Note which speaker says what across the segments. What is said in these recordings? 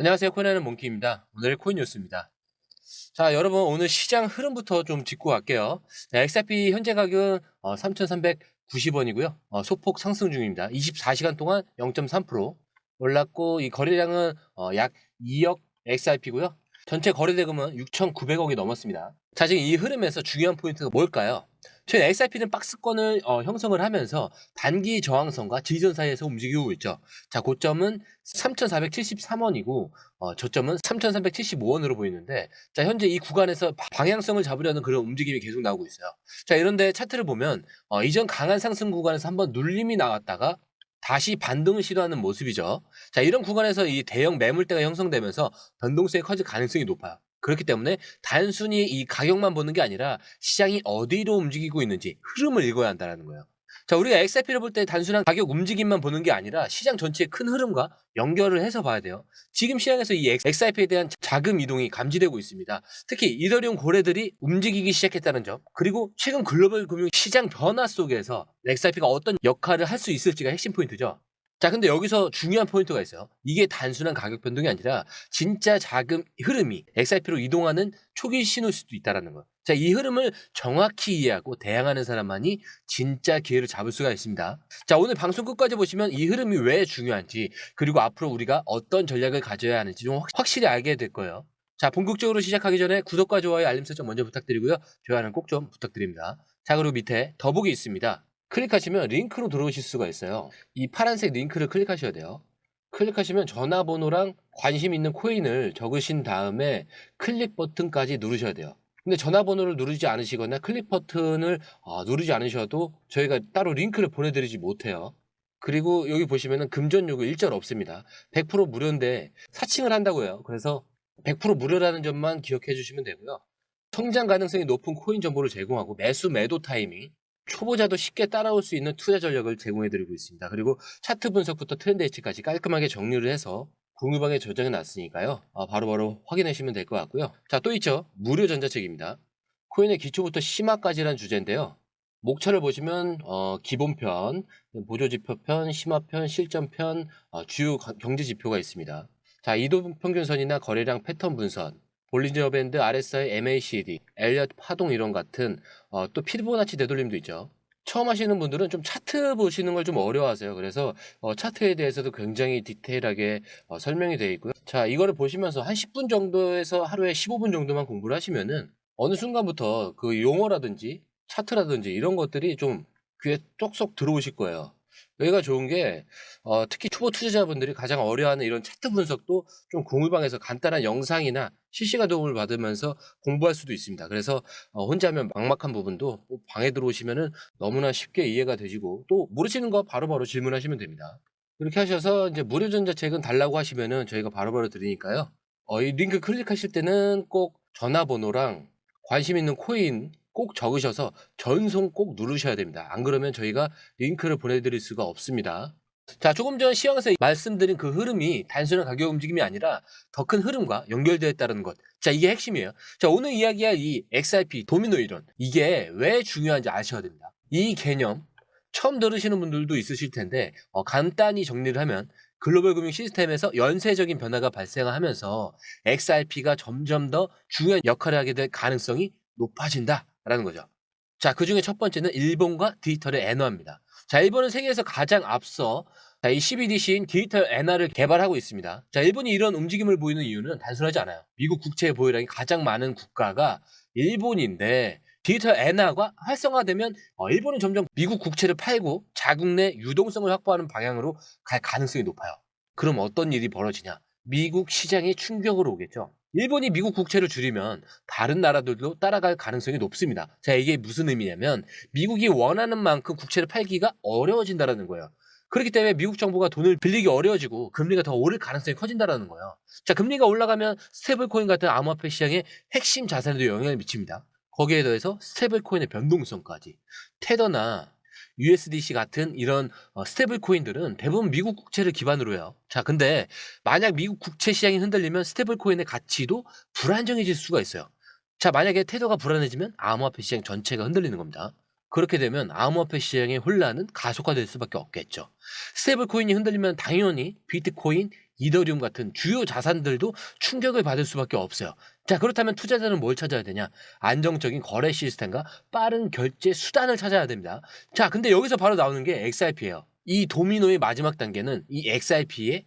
Speaker 1: 안녕하세요. 코인하는 몽키입니다. 오늘의 코인 뉴스입니다. 자, 여러분 오늘 시장 흐름부터 좀 짚고 갈게요. 자, XRP 현재 가격은 3,390원이고요. 소폭 상승 중입니다. 24시간 동안 0.3% 올랐고 이 거래량은 약 2억 XRP고요. 전체 거래 대금은 6,900억이 넘었습니다. 자, 지금 이 흐름에서 중요한 포인트가 뭘까요? 최근 XRP는 박스권을 형성을 하면서 단기 저항선과 지지선 사이에서 움직이고 있죠. 자, 고점은 3,473원이고 저점은 3,375원으로 보이는데, 자, 현재 이 구간에서 방향성을 잡으려는 그런 움직임이 계속 나오고 있어요. 자, 이런데 차트를 보면 이전 강한 상승 구간에서 한번 눌림이 나왔다가 다시 반등을 시도하는 모습이죠. 자, 이런 구간에서 이 대형 매물대가 형성되면서 변동성이 커질 가능성이 높아요. 그렇기 때문에 단순히 이 가격만 보는 게 아니라 시장이 어디로 움직이고 있는지 흐름을 읽어야 한다는 거예요. 자, 우리가 XRP를 볼 때 단순한 가격 움직임만 보는 게 아니라 시장 전체의 큰 흐름과 연결을 해서 봐야 돼요. 지금 시장에서 이 XRP에 대한 자금 이동이 감지되고 있습니다. 특히 이더리움 고래들이 움직이기 시작했다는 점, 그리고 최근 글로벌 금융 시장 변화 속에서 XRP가 어떤 역할을 할 수 있을지가 핵심 포인트죠. 자, 근데 여기서 중요한 포인트가 있어요. 이게 단순한 가격 변동이 아니라 진짜 자금 흐름이 XRP로 이동하는 초기 신호일 수도 있다는 거. 자, 이 흐름을 정확히 이해하고 대응하는 사람만이 진짜 기회를 잡을 수가 있습니다. 자, 오늘 방송 끝까지 보시면 이 흐름이 왜 중요한지, 그리고 앞으로 우리가 어떤 전략을 가져야 하는지 좀 확실히 알게 될 거예요. 자, 본격적으로 시작하기 전에 구독과 좋아요, 알림 설정 먼저 부탁드리고요. 좋아요는 꼭 좀 부탁드립니다. 자, 그리고 밑에 더보기 있습니다. 클릭하시면 링크로 들어오실 수가 있어요. 이 파란색 링크를 클릭하셔야 돼요. 클릭하시면 전화번호랑 관심 있는 코인을 적으신 다음에 클릭 버튼까지 누르셔야 돼요. 근데 전화번호를 누르지 않으시거나 클릭 버튼을 누르지 않으셔도 저희가 따로 링크를 보내드리지 못해요. 그리고 여기 보시면은 금전 요구 일절 없습니다. 100% 무료인데 사칭을 한다고 해요. 그래서 100% 무료라는 점만 기억해 주시면 되고요. 성장 가능성이 높은 코인 정보를 제공하고 매수 매도 타이밍, 초보자도 쉽게 따라올 수 있는 투자 전략을 제공해드리고 있습니다. 그리고 차트 분석부터 트렌드 예측까지 깔끔하게 정리를 해서 공유방에 저장해 놨으니까요. 바로바로 확인하시면 될 것 같고요. 자, 또 있죠. 무료 전자책입니다. 코인의 기초부터 심화까지란 주제인데요. 목차를 보시면 기본편, 보조지표편, 심화편, 실전편, 주요 경제지표가 있습니다. 자, 이동평균선이나 거래량 패턴 분선, 볼린저 밴드, RSI, MACD, 엘리엇 파동 이론 같은 또 피보나치 되돌림도 있죠. 처음 하시는 분들은 좀 차트 보시는 걸 좀 어려워하세요. 그래서 차트에 대해서도 굉장히 디테일하게 설명이 되어 있고요. 자, 이거를 보시면서 한 10분 정도에서 하루에 15분 정도만 공부를 하시면은 어느 순간부터 그 용어라든지 차트라든지 이런 것들이 좀 귀에 쏙쏙 들어오실 거예요. 여기가 좋은 게 특히 초보 투자자분들이 가장 어려워하는 이런 차트 분석도 좀 공유방에서 간단한 영상이나 실시간 도움을 받으면서 공부할 수도 있습니다. 그래서 혼자 하면 막막한 부분도 방에 들어오시면은 너무나 쉽게 이해가 되시고, 또 모르시는 거 바로바로 질문하시면 됩니다. 이렇게 하셔서 이제 무료 전자책은 달라고 하시면은 저희가 바로바로 드리니까요. 이 링크 클릭하실 때는 꼭 전화번호랑 관심 있는 코인 꼭 적으셔서 전송 꼭 누르셔야 됩니다. 안 그러면 저희가 링크를 보내드릴 수가 없습니다. 자, 조금 전 시황에서 말씀드린 그 흐름이 단순한 가격 움직임이 아니라 더 큰 흐름과 연결되어 있다는 것. 자, 이게 핵심이에요. 자, 오늘 이야기할 이 XRP 도미노 이론, 이게 왜 중요한지 아셔야 됩니다. 이 개념 처음 들으시는 분들도 있으실 텐데 간단히 정리를 하면, 글로벌 금융 시스템에서 연쇄적인 변화가 발생하면서 XRP가 점점 더 중요한 역할을 하게 될 가능성이 높아진다라는 거죠. 자, 그중에 첫 번째는 일본과 디지털의 엔화입니다. 자, 일본은 세계에서 가장 앞서 이 CBDC인 디지털 엔화를 개발하고 있습니다. 자, 일본이 이런 움직임을 보이는 이유는 단순하지 않아요. 미국 국채 보유량이 가장 많은 국가가 일본인데, 디지털 엔화가 활성화되면 일본은 점점 미국 국채를 팔고 자국 내 유동성을 확보하는 방향으로 갈 가능성이 높아요. 그럼 어떤 일이 벌어지냐? 미국 시장이 충격으로 오겠죠. 일본이 미국 국채를 줄이면 다른 나라들도 따라갈 가능성이 높습니다. 자, 이게 무슨 의미냐면 미국이 원하는 만큼 국채를 팔기가 어려워진다는 거예요. 그렇기 때문에 미국 정부가 돈을 빌리기 어려워지고 금리가 더 오를 가능성이 커진다는 거예요. 자, 금리가 올라가면 스테이블코인 같은 암호화폐 시장의 핵심 자산에도 영향을 미칩니다. 거기에 더해서 스테이블코인의 변동성까지. 테더나 USDC 같은 이런 스테이블 코인들은 대부분 미국 국채를 기반으로 해요. 자, 근데 만약 미국 국채 시장이 흔들리면 스테이블 코인의 가치도 불안정해질 수가 있어요. 자, 만약에 테더가 불안해지면 암호화폐 시장 전체가 흔들리는 겁니다. 그렇게 되면 암호화폐 시장의 혼란은 가속화될 수밖에 없겠죠. 스테이블 코인이 흔들리면 당연히 비트코인, 이더리움 같은 주요 자산들도 충격을 받을 수밖에 없어요. 자, 그렇다면 투자자는 뭘 찾아야 되냐? 안정적인 거래 시스템과 빠른 결제 수단을 찾아야 됩니다. 자, 근데 여기서 바로 나오는 게 XRP예요. 이 도미노의 마지막 단계는 이 XRP의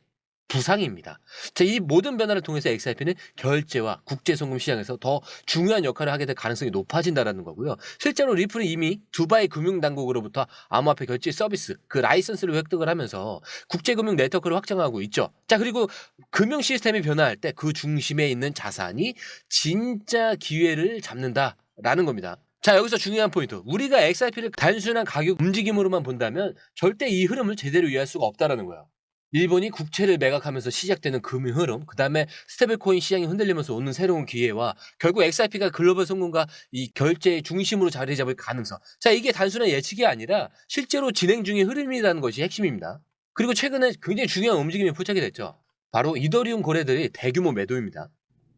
Speaker 1: 부상입니다. 자, 이 모든 변화를 통해서 XRP는 결제와 국제송금 시장에서 더 중요한 역할을 하게 될 가능성이 높아진다는 거고요. 실제로 리플은 이미 두바이 금융당국으로부터 암호화폐 결제 서비스, 그 라이선스를 획득을 하면서 국제금융 네트워크를 확장하고 있죠. 자, 그리고 금융 시스템이 변화할 때 그 중심에 있는 자산이 진짜 기회를 잡는다라는 겁니다. 자, 여기서 중요한 포인트. 우리가 XRP를 단순한 가격 움직임으로만 본다면 절대 이 흐름을 제대로 이해할 수가 없다라는 거예요. 일본이 국채를 매각하면서 시작되는 금융 흐름, 그 다음에 스테이블코인 시장이 흔들리면서 오는 새로운 기회와 결국 XRP가 글로벌 송금과 이 결제의 중심으로 자리 잡을 가능성. 자, 이게 단순한 예측이 아니라 실제로 진행 중인 흐름이라는 것이 핵심입니다. 그리고 최근에 굉장히 중요한 움직임이 포착이 됐죠. 바로 이더리움 거래들이 대규모 매도입니다.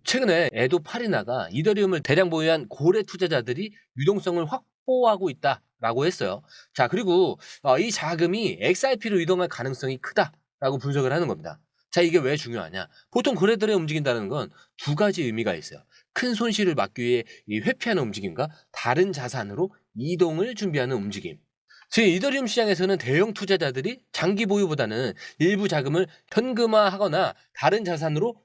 Speaker 1: 최근에 에도 파리나가 이더리움을 대량 보유한 고래 투자자들이 유동성을 확보하고 있다라고 했어요. 자, 그리고 이 자금이 XRP로 이동할 가능성이 크다라고 분석을 하는 겁니다. 자, 이게 왜 중요하냐? 보통 거래들이 움직인다는 건 두 가지 의미가 있어요. 큰 손실을 막기 위해 이 회피하는 움직임과 다른 자산으로 이동을 준비하는 움직임. 즉 이더리움 시장에서는 대형 투자자들이 장기 보유보다는 일부 자금을 현금화하거나 다른 자산으로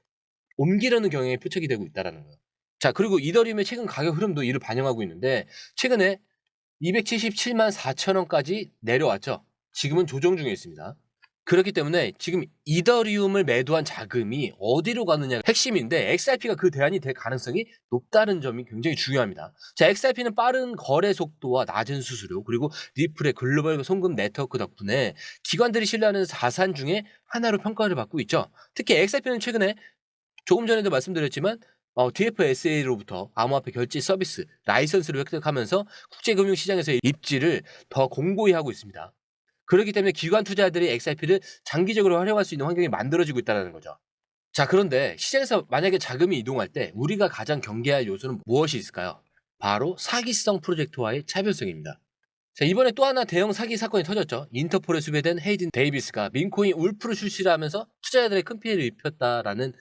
Speaker 1: 옮기려는 경향이 포착이 되고 있다는 거예요. 자, 그리고 이더리움의 최근 가격 흐름도 이를 반영하고 있는데 최근에 277만 4천 원까지 내려왔죠. 지금은 조정 중에 있습니다. 그렇기 때문에 지금 이더리움을 매도한 자금이 어디로 가느냐가 핵심인데 XRP가 그 대안이 될 가능성이 높다는 점이 굉장히 중요합니다. 자, XRP는 빠른 거래 속도와 낮은 수수료 그리고 리플의 글로벌 송금 네트워크 덕분에 기관들이 신뢰하는 자산 중에 하나로 평가를 받고 있죠. 특히 XRP는 최근에 조금 전에도 말씀드렸지만 DFSA로부터 암호화폐 결제 서비스 라이선스를 획득하면서 국제금융시장에서의 입지를 더 공고히 하고 있습니다. 그렇기 때문에 기관 투자자들이 XRP를 장기적으로 활용할 수 있는 환경이 만들어지고 있다는 거죠. 자, 그런데 시장에서 만약에 자금이 이동할 때 우리가 가장 경계할 요소는 무엇이 있을까요? 바로 사기성 프로젝트와의 차별성입니다. 자, 이번에 또 하나 대형 사기 사건이 터졌죠. 인터폴에 수배된 헤이든 데이비스가 민코인 울프를 출시를 하면서 투자자들의 큰 피해를 입혔다라는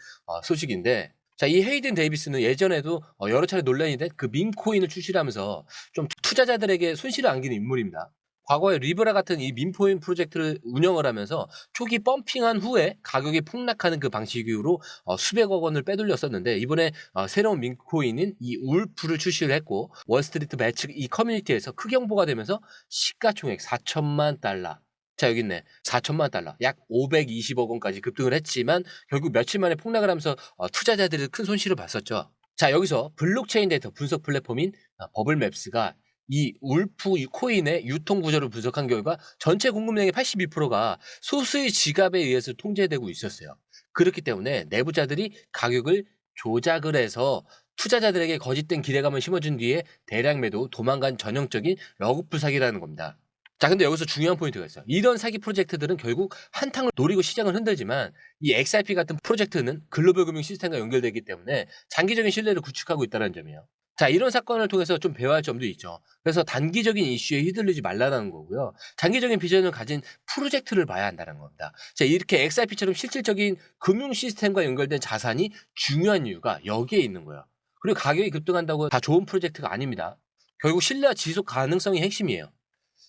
Speaker 1: 소식인데, 자, 이 헤이든 데이비스는 예전에도 여러 차례 논란이 된 그 민코인을 출시를 하면서 좀 투자자들에게 손실을 안기는 인물입니다. 과거에 리브라 같은 이 민코인 프로젝트를 운영을 하면서 초기 펌핑한 후에 가격이 폭락하는 그 방식으로 수백억 원을 빼돌렸었는데 이번에 새로운 민코인인 이 울프를 출시를 했고 월스트리트 매치 이 커뮤니티에서 크게 홍보가 되면서 시가총액 4천만 달러. 자, 여기 있네. 4천만 달러. 약 520억 원까지 급등을 했지만 결국 며칠 만에 폭락을 하면서 투자자들이 큰 손실을 봤었죠. 자, 여기서 블록체인 데이터 분석 플랫폼인 버블맵스가 이 울프 이 코인의 유통 구조를 분석한 결과 전체 공급량의 82%가 소수의 지갑에 의해서 통제되고 있었어요. 그렇기 때문에 내부자들이 가격을 조작을 해서 투자자들에게 거짓된 기대감을 심어준 뒤에 대량 매도, 도망간 전형적인 러그풀 사기라는 겁니다. 자, 근데 여기서 중요한 포인트가 있어요. 이런 사기 프로젝트들은 결국 한탕을 노리고 시장을 흔들지만 이 XRP 같은 프로젝트는 글로벌 금융 시스템과 연결되기 때문에 장기적인 신뢰를 구축하고 있다는 점이에요. 자, 이런 사건을 통해서 좀 배워야 할 점도 있죠. 그래서 단기적인 이슈에 휘둘리지 말라는 거고요. 장기적인 비전을 가진 프로젝트를 봐야 한다는 겁니다. 자, 이렇게 XRP처럼 실질적인 금융 시스템과 연결된 자산이 중요한 이유가 여기에 있는 거예요. 그리고 가격이 급등한다고 다 좋은 프로젝트가 아닙니다. 결국 신뢰와 지속 가능성이 핵심이에요.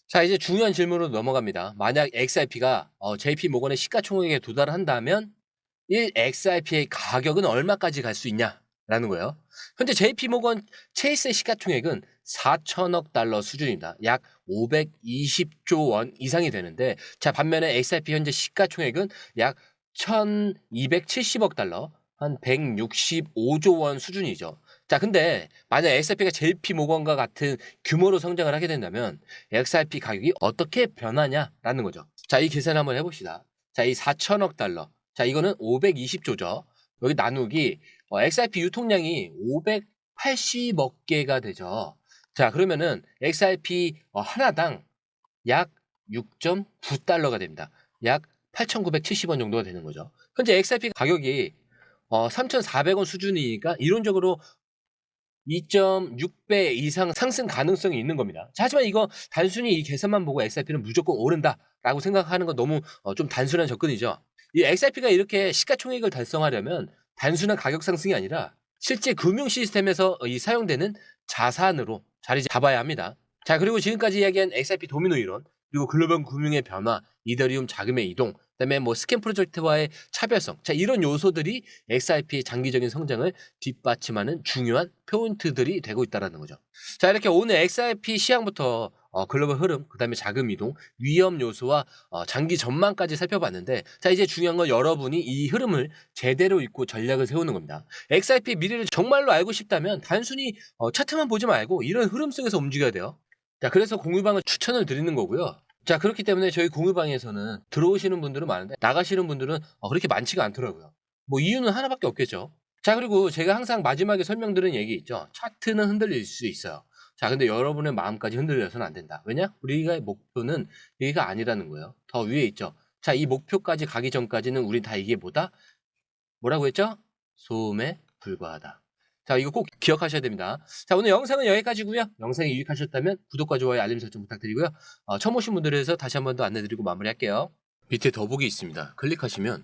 Speaker 1: 자, 이제 중요한 질문으로 넘어갑니다. 만약 XRP가 JP 모건의 시가총액에 도달한다면 1 XRP의 가격은 얼마까지 갈 수 있냐라는 거예요. 현재 JP 모건 체이스의 시가총액은 4천억 달러 수준입니다. 약 520조 원 이상이 되는데, 자, 반면에 XRP 현재 시가총액은 약 1,270억 달러, 한 165조 원 수준이죠. 자, 근데 만약 XRP가 JP 모건과 같은 규모로 성장을 하게 된다면 XRP 가격이 어떻게 변하냐라는 거죠. 자, 이 계산 한번 해봅시다. 자, 이 4천억 달러. 자, 이거는 520조죠. 여기 나누기 XRP 유통량이 580억 개가 되죠. 자, 그러면은 XRP 하나당 약 6.9달러가 됩니다. 약 8,970원 정도가 되는 거죠. 현재 XRP 가격이 3,400원 수준이니까 이론적으로 2.6배 이상 상승 가능성이 있는 겁니다. 자, 하지만 이거 단순히 이 계산만 보고 XRP는 무조건 오른다라고 생각하는 건 너무 좀 단순한 접근이죠. 이 XRP가 이렇게 시가총액을 달성하려면 단순한 가격 상승이 아니라 실제 금융 시스템에서 이 사용되는 자산으로 자리 잡아야 합니다. 자, 그리고 지금까지 이야기한 XRP 도미노 이론, 그리고 글로벌 금융의 변화, 이더리움 자금의 이동, 그다음에 뭐 스캔 프로젝트와의 차별성, 자, 이런 요소들이 XRP의 장기적인 성장을 뒷받침하는 중요한 포인트들이 되고 있다는 거죠. 자, 이렇게 오늘 XRP 시향부터 글로벌 흐름, 그다음에 자금 이동, 위험 요소와 장기 전망까지 살펴봤는데, 자, 이제 중요한 건 여러분이 이 흐름을 제대로 읽고 전략을 세우는 겁니다. XRP 미래를 정말로 알고 싶다면 단순히 차트만 보지 말고 이런 흐름 속에서 움직여야 돼요. 자, 그래서 공유방을 추천을 드리는 거고요. 자, 그렇기 때문에 저희 공유방에서는 들어오시는 분들은 많은데 나가시는 분들은 그렇게 많지가 않더라고요. 뭐 이유는 하나밖에 없겠죠. 자, 그리고 제가 항상 마지막에 설명드린 얘기 있죠. 차트는 흔들릴 수 있어요. 자, 근데 여러분의 마음까지 흔들려서는 안 된다. 왜냐? 우리가 목표는 여기가 아니라는 거예요. 더 위에 있죠. 자, 이 목표까지 가기 전까지는 우리 다 이게 뭐라고 했죠? 소음에 불과하다. 자, 이거 꼭 기억하셔야 됩니다. 자, 오늘 영상은 여기까지고요. 영상이 유익하셨다면 구독과 좋아요, 알림 설정 부탁드리고요. 처음 오신 분들에 대해서 다시 한 번 더 안내드리고 마무리할게요. 밑에 더보기 있습니다. 클릭하시면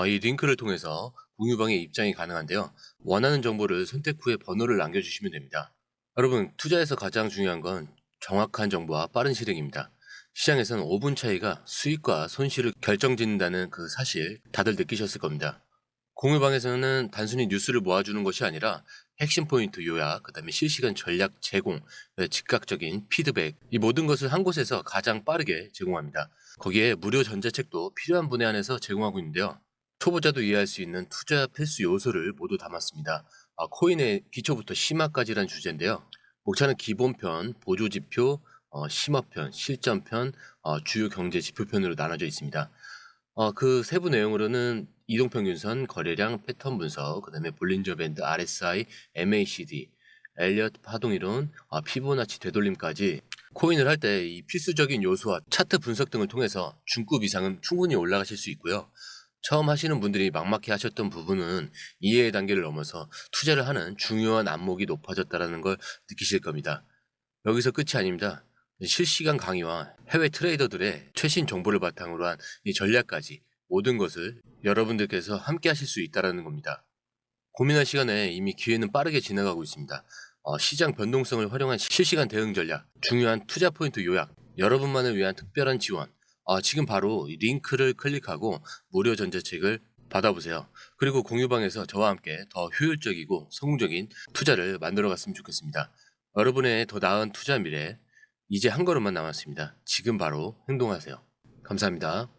Speaker 1: 이 링크를 통해서 공유방에 입장이 가능한데요. 원하는 정보를 선택 후에 번호를 남겨주시면 됩니다. 여러분, 투자에서 가장 중요한 건 정확한 정보와 빠른 실행입니다. 시장에서는 5분 차이가 수익과 손실을 결정짓는다는 그 사실 다들 느끼셨을 겁니다. 공유방에서는 단순히 뉴스를 모아주는 것이 아니라 핵심 포인트 요약, 그다음에 실시간 전략 제공, 즉각적인 피드백, 이 모든 것을 한 곳에서 가장 빠르게 제공합니다. 거기에 무료 전자책도 필요한 분에 한해서 제공하고 있는데요. 초보자도 이해할 수 있는 투자 필수 요소를 모두 담았습니다. 코인의 기초부터 심화까지란 주제인데요. 목차는 기본편, 보조지표, 심화편, 실전편, 주요 경제 지표편으로 나눠져 있습니다. 그 세부 내용으로는 이동평균선, 거래량, 패턴 분석, 그다음에 볼린저 밴드, RSI, MACD, 엘리엇 파동이론, 피보나치 되돌림까지 코인을 할 때 이 필수적인 요소와 차트 분석 등을 통해서 중급 이상은 충분히 올라가실 수 있고요. 처음 하시는 분들이 막막해 하셨던 부분은 이해의 단계를 넘어서 투자를 하는 중요한 안목이 높아졌다는 걸 느끼실 겁니다. 여기서 끝이 아닙니다. 실시간 강의와 해외 트레이더들의 최신 정보를 바탕으로 한 이 전략까지 모든 것을 여러분들께서 함께 하실 수 있다는 겁니다. 고민할 시간에 이미 기회는 빠르게 지나가고 있습니다. 시장 변동성을 활용한 실시간 대응 전략, 중요한 투자 포인트 요약, 여러분만을 위한 특별한 지원, 지금 바로 이 링크를 클릭하고 무료 전자책을 받아보세요. 그리고 공유방에서 저와 함께 더 효율적이고 성공적인 투자를 만들어 갔으면 좋겠습니다. 여러분의 더 나은 투자 미래, 이제 한 걸음만 남았습니다. 지금 바로 행동하세요. 감사합니다.